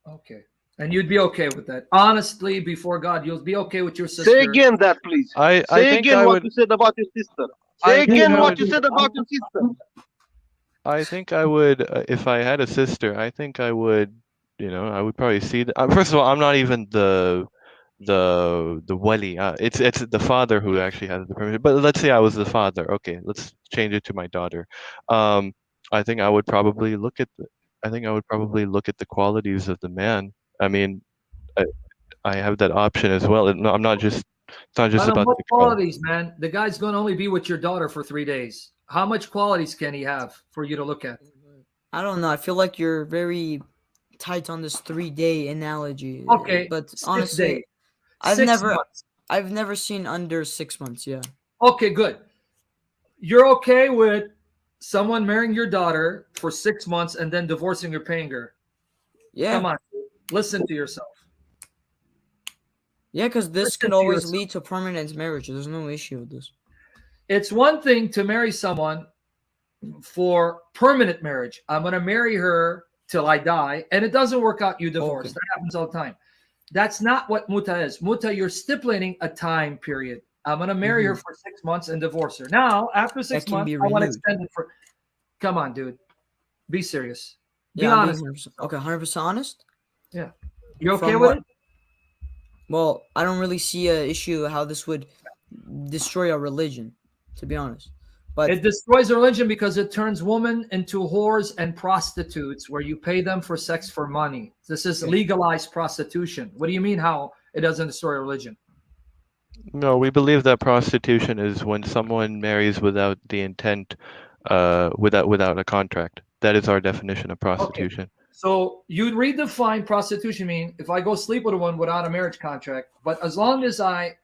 Okay. And you'd be okay with that. Honestly, before God, you'll be okay with your sister. Say again that, please. I Say think again I what would. you said about your sister. I Say think again I what would. you said about your sister. I think I would, if I had a sister, I think I would, I would probably see the, first of all, I'm not even the wali. It's the father who actually has the permission. But let's say I was the father. Okay, let's change it to my daughter. I think I would probably look at the qualities of the man. I mean, I have that option as well. I'm not just. It's not just about What the quality. qualities, man? The guy's going to only be with your daughter for 3 days. How much qualities can he have for you to look at? I don't know. I feel like you're very tight on this 3-day analogy. Okay, but 6 honestly, days. I've 6 months. never seen under 6 months. Yeah. Okay, good. You're okay with someone marrying your daughter for 6 months and then divorcing or paying her? Yeah. Come on, listen to yourself. Yeah, because this Listen can to always yourself. lead to permanent marriage. There's no issue with this. It's one thing to marry someone for permanent marriage. I'm going to marry her till I die, and it doesn't work out, you divorce. Okay. That happens all the time. That's not what Muta is. Muta, you're stipulating a time period. I'm going to marry her for 6 months and divorce her. Now, after 6 can months, be I want to renewed. extend it for. Come on, dude. Be serious. Be Yeah, I'm honest. being 100%, okay, 100% honest. Yeah. You okay From with what- it? Well, I don't really see an issue how this would destroy our religion, to be honest. But It destroys religion because it turns women into whores and prostitutes where you pay them for sex for money. This is legalized prostitution. What do you mean how it doesn't destroy religion? No, we believe that prostitution is when someone marries without the intent, without a contract. That is our definition of prostitution. So you'd redefine prostitution mean if I go sleep with a woman without a marriage contract, but as long as I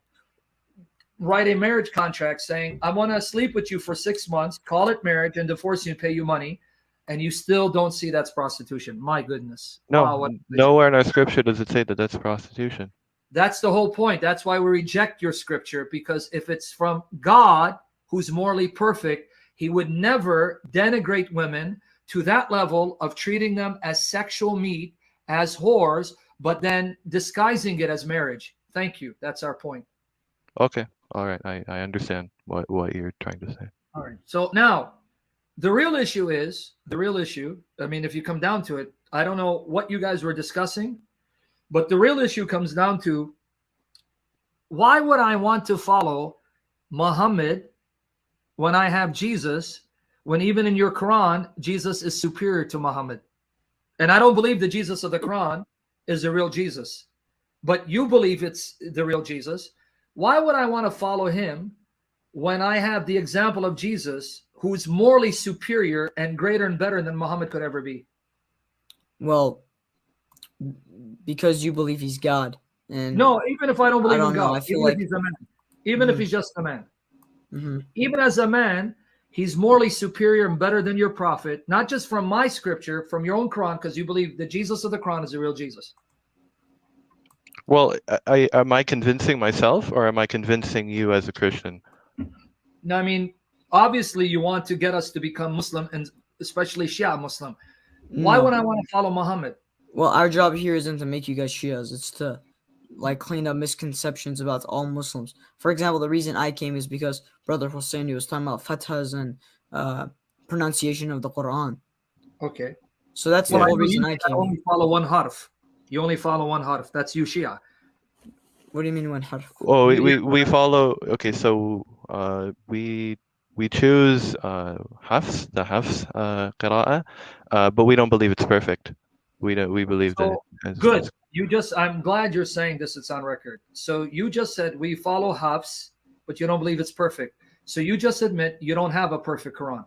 write a marriage contract saying I want to sleep with you for 6 months, call it marriage, and divorce you and pay you money, and you still don't see that's prostitution. My goodness. No, Wow, nowhere in our scripture does it say that that's prostitution. That's the whole point. That's why we reject your scripture, because if it's from God, who's morally perfect, he would never denigrate women to that level of treating them as sexual meat, as whores, but then disguising it as marriage. Thank you. That's our point. Okay, all right, I understand what you're trying to say. All right. So now, the real issue, I mean, if you come down to it, I don't know what you guys were discussing, but the real issue comes down to, why would I want to follow Muhammad when I have Jesus, when even in your Quran, Jesus is superior to Muhammad? And I don't believe the Jesus of the Quran is the real Jesus, but you believe it's the real Jesus. Why would I want to follow him when I have the example of Jesus, who's morally superior and greater and better than Muhammad could ever be? well, because you believe he's God. And No, even if I don't believe I don't in know. God, I feel even like if he's a man, even if he's just a man, Mhm. even as a man, he's morally superior and better than your prophet, not just from my scripture, from your own Quran, because you believe the Jesus of the Quran is the real Jesus. Well, am I convincing myself or am I convincing you as a Christian? Now, I mean, obviously you want to get us to become Muslim, and especially Shia Muslim. Why No. would I want to follow Muhammad? Well, our job here isn't to make you guys Shias. It's to clean up misconceptions about all Muslims. For example, the reason I came is because Brother Hosseini was talking about fathas and pronunciation of the Quran. Okay. So that's the Well, I whole know reason you I came. only follow one harf. You only follow one harf. That's you, Shia. What do you mean one harf? Oh, we follow. Okay, so we choose the Hafs qira'ah, but we don't believe it's perfect. We believe that. Good. I'm glad you're saying this. It's on record. So you just said we follow Hafs, but you don't believe it's perfect. So you just admit you don't have a perfect Quran.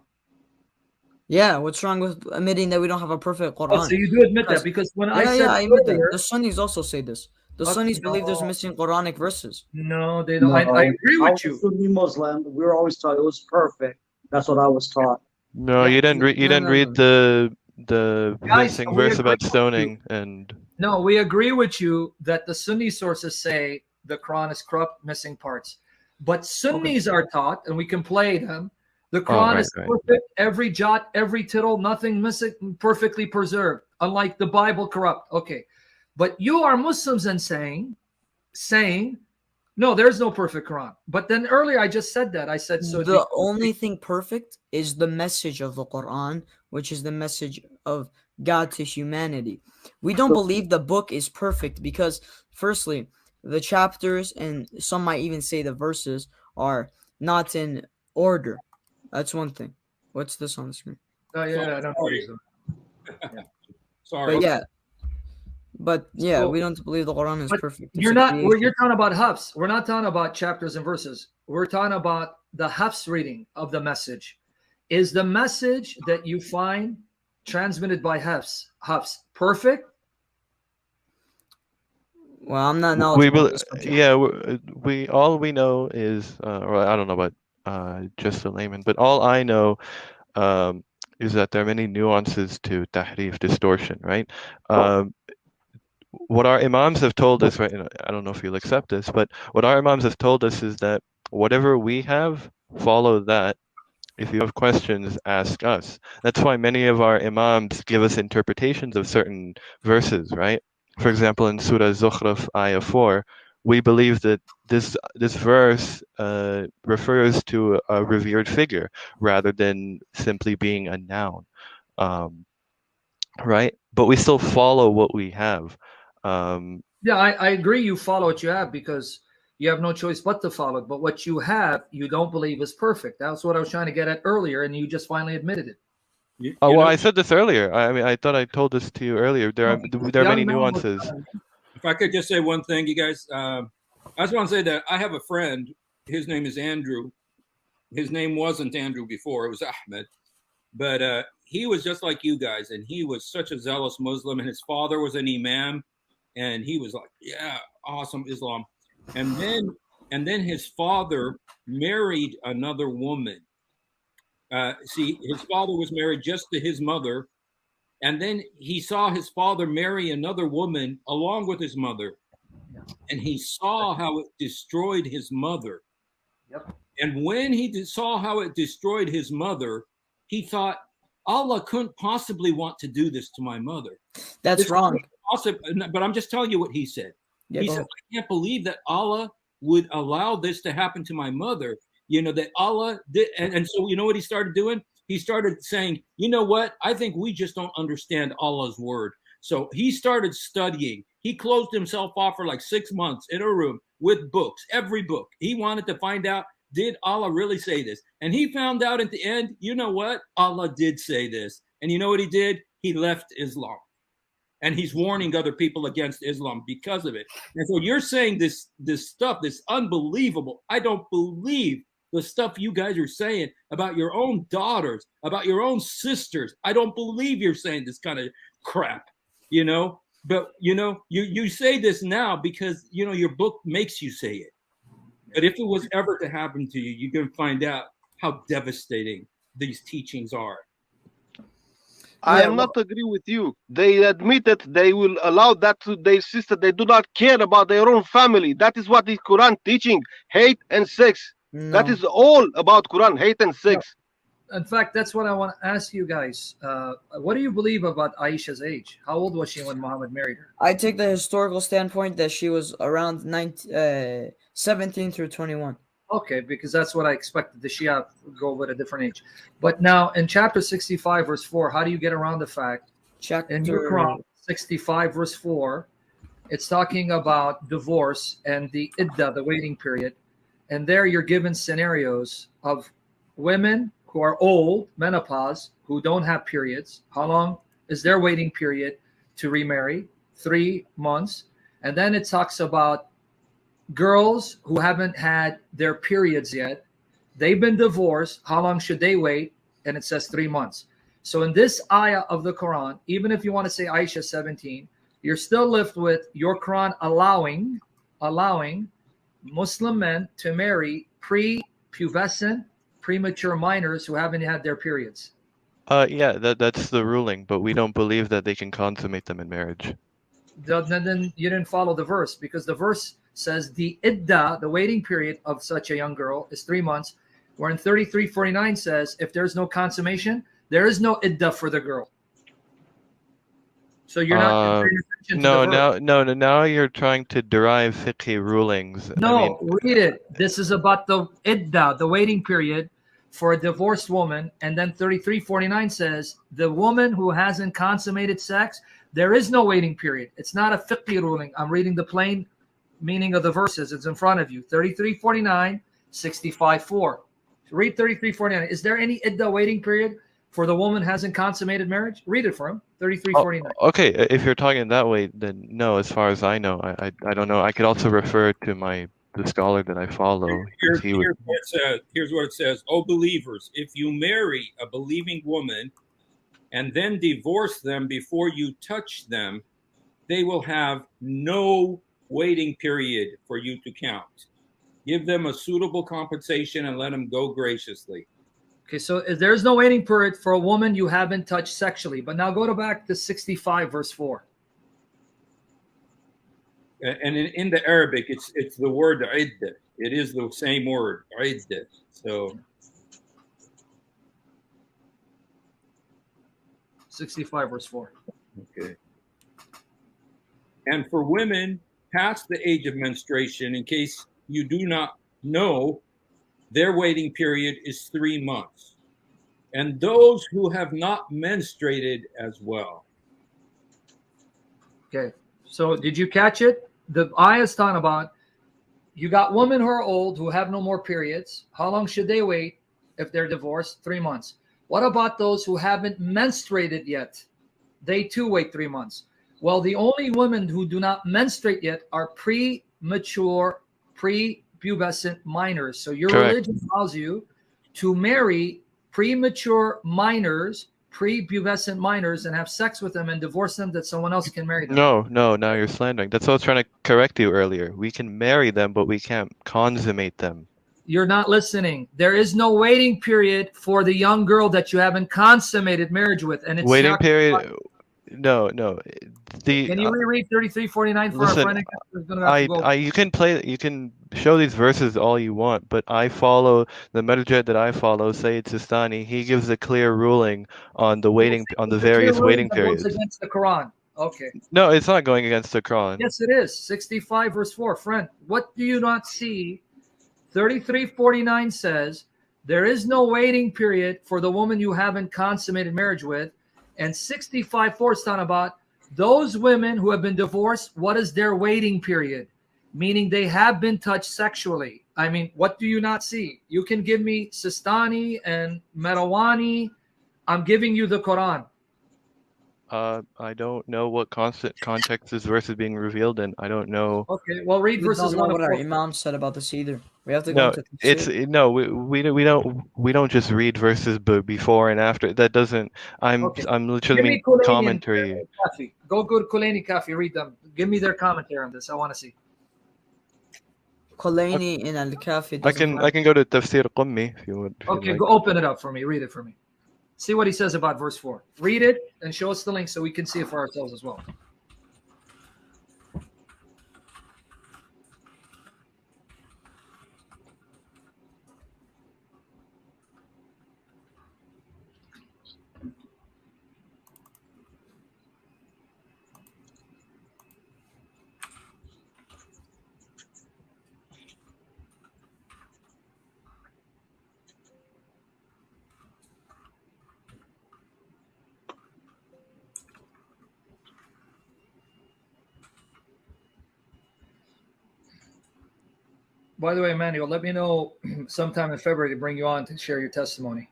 Yeah, what's wrong with admitting that we don't have a perfect Quran? Oh, so you do admit that, because when I said I admit that. earlier, The Sunnis also say this. The Sunnis believe there's missing Quranic verses. No, they don't. I agree with you. Sunni Muslim, we were always taught it was perfect. That's what I was taught. No, you didn't. You didn't read the missing we verse agree about with stoning and. No, we agree with you that the Sunni sources say the Quran is corrupt, missing parts. But Sunnis are taught, and we can play them, the Quran is perfect, every jot, every tittle, nothing missing, perfectly preserved, unlike the Bible corrupt. Okay. But you are Muslims and saying, no, there's no perfect Quran. But then earlier I just said that. I said so. The only thing perfect is the message of the Quran, which is the message of God to humanity. We don't believe the book is perfect because, firstly, the chapters and some might even say the verses are not in order. That's one thing. What's this on the screen? Oh yeah, I don't know. Yeah. Sorry. But yeah, So, we don't believe the Quran is perfect. You're talking about hafs. We're not talking about chapters and verses. We're talking about the hafs reading of the message. Is the message that you find transmitted by hafs perfect? Well, I'm not knowledgeable. We all we know is, or I don't know about just a layman, but all I know is that there are many nuances to tahrif, distortion, right? What our Imams have told us, right? I don't know if you'll accept this, but what our Imams have told us is that whatever we have, follow that. If you have questions, ask us. That's why many of our Imams give us interpretations of certain verses, right? For example, in Surah Zukhruf, Ayah 4, we believe that this verse refers to a revered figure rather than simply being a noun, right? But we still follow what we have. Yeah, I agree. You follow what you have because you have no choice but to follow it. But what you have, you don't believe is perfect. That's what I was trying to get at earlier, and you just finally admitted it. Well, I said this earlier. I mean, I thought I told this to you earlier. There are many nuances. If I could just say one thing, you guys, I just want to say that I have a friend. His name is Andrew. His name wasn't Andrew before. It was Ahmed. But he was just like you guys, and he was such a zealous Muslim, and his father was an imam, and he was like, yeah, awesome Islam. And then his father married another woman. See, his father was married just to his mother, and then he saw his father marry another woman along with his mother, and he saw how it destroyed his mother. Yep. And when he saw how it destroyed his mother, he thought, Allah couldn't possibly want to do this to my mother. That's wrong. But I'm just telling you what he said. Yeah, he said, I can't believe that Allah would allow this to happen to my mother. You know, that Allah did. And so, you know what he started doing? He started saying, you know what? I think we just don't understand Allah's word. So he started studying. He closed himself off for like 6 months in a room with books, every book. He wanted to find out, did Allah really say this? And he found out at the end, you know what? Allah did say this. And you know what he did? He left Islam. And he's warning other people against Islam because of it. And so you're saying this stuff, this unbelievable. I don't believe the stuff you guys are saying about your own daughters, about your own sisters. I don't believe you're saying this kind of crap, you know. But, you know, you say this now because, you know, your book makes you say it. But if it was ever to happen to you, you're going to find out how devastating these teachings are. I am not agree with you. They admitted they will allow that to their sister. They do not care about their own family. That is what the Quran teaching, hate and sex. No. That is all about Quran, hate and sex. In fact, that's what I want to ask you guys. What do you believe about Aisha's age? How old was she when Muhammad married her? I take the historical standpoint that she was around 17 through 21. Okay, because that's what I expected. The Shia go with a different age. But now in chapter 65, verse 4, how do you get around the fact in your Quran, 65, verse 4, it's talking about divorce and the iddah, the waiting period. And there you're given scenarios of women who are old, menopause, who don't have periods. How long is their waiting period to remarry? 3 months. And then it talks about girls who haven't had their periods yet. They've been divorced. How long should they wait? And it says 3 months. So in this ayah of the Quran, even if you want to say Aisha 17, you're still left with your Quran allowing Muslim men to marry pre-pubescent, premature minors who haven't had their periods. Yeah, that's the ruling, but we don't believe that they can consummate them in marriage. Then you didn't follow the verse, because the verse says the iddah, the waiting period of such a young girl, is 3 months, where in 33:49 says if there's no consummation, there is no iddah for the girl. So you're not paying attention no, to the verse. now you're trying to derive fiqhi rulings. No, read it. This is about the idda, the waiting period for a divorced woman. And then 3349 says the woman who hasn't consummated sex, there is no waiting period. It's not a fiqhi ruling. I'm reading the plain meaning of the verses. It's in front of you. 3349, 65:4. Read 3349. Is there any idda waiting period for the woman hasn't consummated marriage? Read it for him. 3349. Okay, if you're talking that way, then no. As far as I know, I don't know. I could also refer to the scholar that I follow. Here's what it says. Oh, believers, if you marry a believing woman and then divorce them before you touch them, they will have no waiting period for you to count. Give them a suitable compensation and let them go graciously. Okay, so there's no waiting period for a woman you haven't touched sexually. But now go back to 65, verse 4. And in the Arabic, it's the word iddah. It is the same word, iddah. So 65, verse 4. Okay. And for women past the age of menstruation, in case you do not know, their waiting period is 3 months. And those who have not menstruated as well. Okay, so did you catch it? The ayah is talking about you got women who are old who have no more periods. How long should they wait if they're divorced? 3 months. What about those who haven't menstruated yet? They too wait 3 months. Well, the only women who do not menstruate yet are premature, prepubescent minors. So your Correct. religion allows you to marry premature minors, prepubescent minors, and have sex with them and divorce them that someone else can marry them. No, now you're slandering. That's what I was trying to correct you earlier. We can marry them, but we can't consummate them. You're not listening. There is no waiting period for the young girl that you haven't consummated marriage with, and it's Waiting not period. No. Can you reread 3349 for listen, our friend who's going to have to go? you can show these verses all you want, but I follow the marja that I follow, Sayyid Sistani. He gives a clear ruling on the various waiting periods. Goes against the Quran. Okay. No, it's not going against the Quran. Yes, it is. 65 verse 4. Friend, what do you not see? 3349 says there is no waiting period for the woman you haven't consummated marriage with. And 65:4 is talking about those women who have been divorced. What is their waiting period? Meaning they have been touched sexually. I mean, what do you not see? You can give me Sistani and Marawani. I'm giving you the Quran. I don't know what context this verse is being revealed in. I don't know. Okay, well, read verses 1 what to our 4. Imam said about this either. We have to go into we don't just read verses before and after. That doesn't. I'm literally mean commentary. Go to Kulaini Kafi. Read them. Give me their commentary on this. I want to see. Kulaini in Al-Kafi. I can go to Tafsir Qummi if you would. Okay, go open it up for me. Read it for me. See what he says about verse 4. Read it and show us the link so we can see it for ourselves as well. By the way, Emmanuel, let me know sometime in February to bring you on to share your testimony.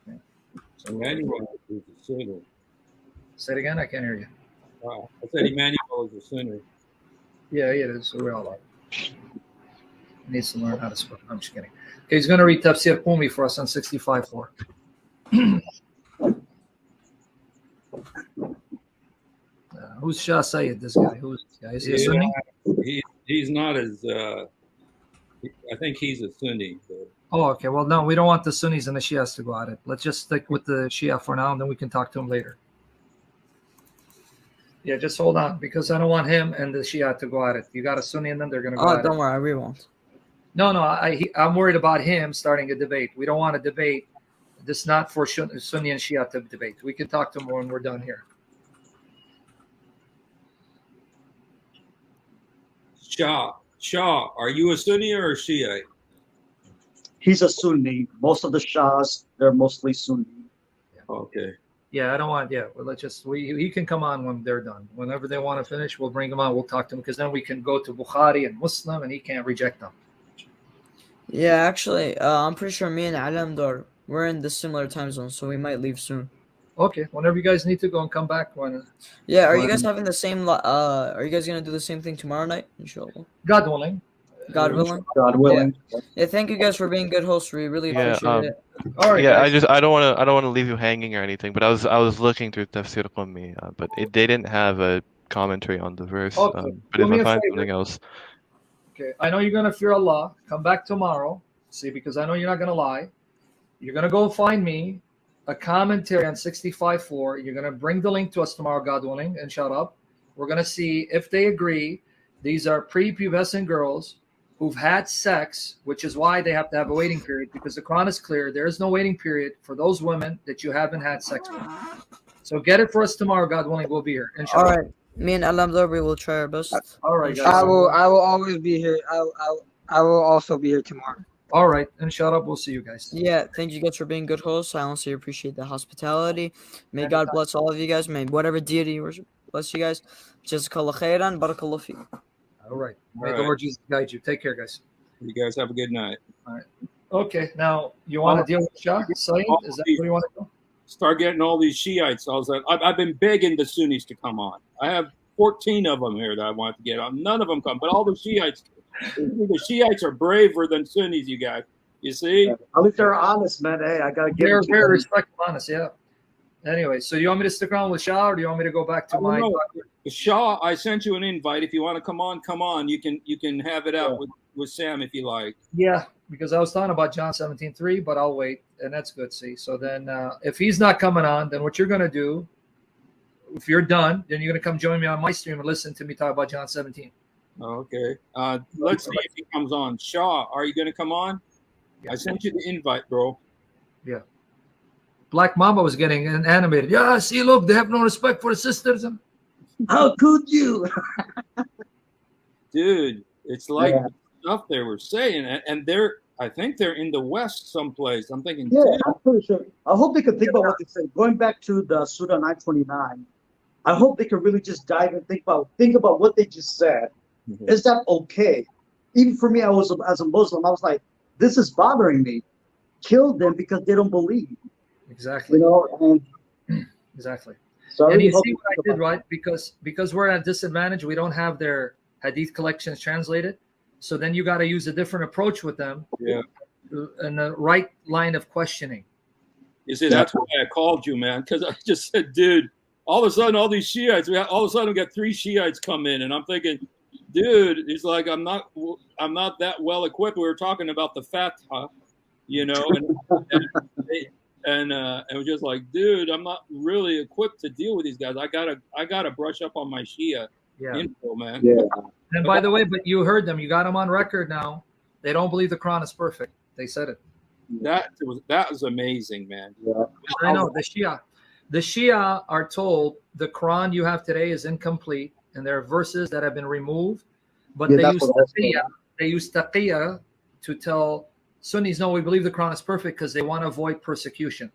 Okay. So Emmanuel is a sinner. Say it again. I can't hear you. Wow. I said Emmanuel is a sinner. Yeah, it is. We all are. He needs to learn how to speak. I'm just kidding. Okay, he's going to read Tafsir Qummi for us on 65:4. Who's Shah Sayyid, this guy? Who's this guy? Is he a Sunni? He's not as, I think he's a Sunni. But. Oh, okay. Well, no, we don't want the Sunnis and the Shias to go at it. Let's just stick with the Shia for now, and then we can talk to him later. Yeah, just hold on, because I don't want him and the Shia to go at it. You got a Sunni and then they're going to go at it. Oh, don't worry, we won't. No, I'm worried about him starting a debate. We don't want to debate This is not for Sunni and Shia to debate. We can talk to them when we're done here. Shah, are you a Sunni or a Shiite? He's a Sunni. Most of the Shahs, they're mostly Sunni. Okay. Yeah, I don't want. Yeah, well, let's just. He can come on when they're done. Whenever they want to finish, we'll bring him on. We'll talk to him because then we can go to Bukhari and Muslim, and he can't reject them. Yeah, actually, I'm pretty sure me and Alamdar we're in the similar time zone, so we might leave soon. Okay, whenever you guys need to go and come back. Yeah, are you guys having the same? Are you guys gonna do the same thing tomorrow night? Inshallah. God willing. God willing. God willing. Yeah, thank you guys for being good hosts. We really appreciate it. All right. Yeah, guys. I don't want to leave you hanging or anything, but I was looking through Tafsir Qummi, but they didn't have a commentary on the verse. Okay. But Do if me I a find favor. something else, Okay, I know you're gonna fear Allah. Come back tomorrow. See, because I know you're not gonna lie. You're gonna go find me a commentary on 65:4. You're gonna bring the link to us tomorrow, God willing, and shut up. We're gonna see if they agree. These are prepubescent girls who've had sex, which is why they have to have a waiting period, because the Quran is clear. There is no waiting period for those women that you haven't had sex with. So get it for us tomorrow, God willing. We'll be here. Inshallah. All right, me and Alamdar, we will try our best. All right, guys. I will always be here. I will also be here tomorrow. All right, inshallah, we'll see you guys. Yeah, thank you guys for being good hosts. I honestly appreciate the hospitality. May God bless all of you guys. May whatever deity you worship bless you guys. Jazakallah khairan. Barakallah feek. All right. All May the right. Lord Jesus guide you. Take care, guys. You guys have a good night. Okay, now you want to deal with Shah? Saeed? Is that where you want to go? Start getting all these Shiites. I've been begging the Sunnis to come on. I have 14 of them here that I want to get on. None of them come, but all the Shiites. The Shiites are braver than Sunnis, you guys. You see? At least they're honest, man. Hey, I gotta give They're it to very them. respectful, honest, yeah. Anyway, so you want me to stick around with Shah, or do you want me to go back to my? Shah, I sent you an invite. If you want to come on, come on. You can have it out with Sam if you like. Yeah, because I was talking about John 17:3, but I'll wait, and that's good. See, so then if he's not coming on, then what you're gonna do? If you're done, then you're gonna come join me on my stream and listen to me talk about John 17. Okay. Let's see if he comes on. Shah, are you going to come on? I sent you the invite, bro. Yeah. Black Mamba was getting animated. Yeah, see, look, they have no respect for the sisters. How could you? Dude, it's like the stuff they were saying, and I think they're in the West someplace. I'm thinking, Yeah, dude, I'm pretty sure. I hope they could think about what they say. Going back to the Surah 929, I hope they could really just dive and think about what they just said. Is that okay? Even for me, as a Muslim, I was like, this is bothering me. Kill them because they don't believe. Exactly. You know, and exactly. so I And really you hope see they what I think did, about right? Because we're at a disadvantage, we don't have their hadith collections translated. So then you got to use a different approach with them. Yeah. And the right line of questioning. you see, that's why I called you, man, because I just said, dude, all of a sudden, all these Shiites, we got 3 Shiites come in, and I'm thinking, dude, he's like, I'm not that well equipped. We were talking about the Fatha, you know, and it was just like, dude, I'm not really equipped to deal with these guys. I gotta brush up on my Shia info, man. Yeah. And by the way, but you heard them. You got them on record now. They don't believe the Quran is perfect. They said it. That was amazing, man. Yeah. I know the Shia are told the Quran you have today is incomplete, and there are verses that have been removed. But they use taqiyya to tell Sunnis, no, we believe the Quran is perfect because they want to avoid persecution.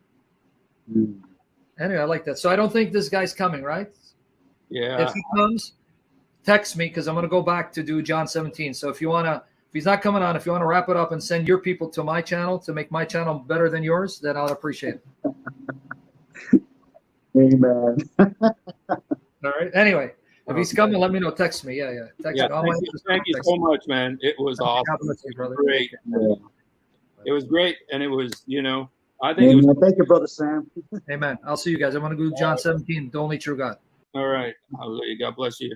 Anyway, I like that. So I don't think this guy's coming, right? Yeah. If he comes, text me because I'm going to go back to do John 17. So if he's not coming on, if you want to wrap it up and send your people to my channel to make my channel better than yours, then I'll appreciate it. Amen. All right. Anyway, if he's coming, let me know. Text me. Yeah. Text me. Thank you so much, man. It was awesome. God bless you, brother. Great. Yeah. It was great, and it was, I think it was. Amen. Thank you, Brother Sam. Amen. I'll see you guys. I'm going to go John 17, the only true God. All right. Hallelujah. God bless you.